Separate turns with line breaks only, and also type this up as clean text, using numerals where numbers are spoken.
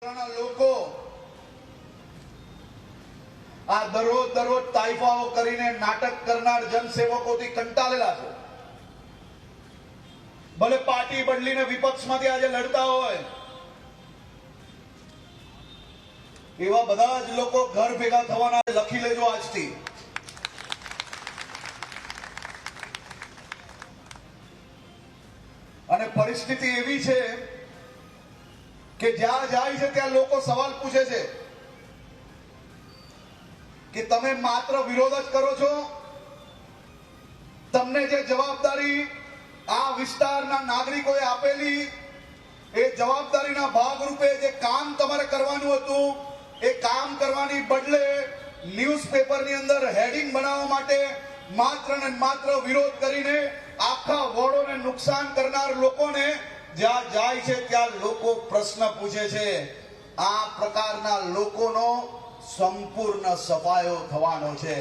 લોકો આ દરરોજ તાઇફાઓ કરીને નાટક કરનાર જનસેવકોથી કંટાળેલા છે। ભલે પાર્ટી બદલીને વિપક્ષમાંથી આજે લડતા હોય, એવા બધા જ લોકો ઘર ભેગા થવાના, લખી લેજો આજથી। અને પરિસ્થિતિ એવી છે કે જ્યાં જાય છે ત્યાં લોકો સવાલ પૂછે છે કે તમે માત્ર વિરોધ જ કરો છો, તમને જે જવાબદારી આ વિસ્તારના નાગરિકોએ આપેલી એ જવાબદારીના ભાગરૂપે જે કામ તમારે કરવાનું હતું એ કામ કરવાની બદલે ન્યૂઝપેપરની અંદર હેડિંગ બનાવવા માટે માત્ર ને માત્ર વિરોધ કરીને આખા વોર્ડોને નુકસાન કરનાર લોકોને જ્યાં જાય છે ત્યાં લોકો પ્રશ્ન પૂછે છે। આ પ્રકારના લોકોનો સંપૂર્ણ સફાયો થવાનો છે।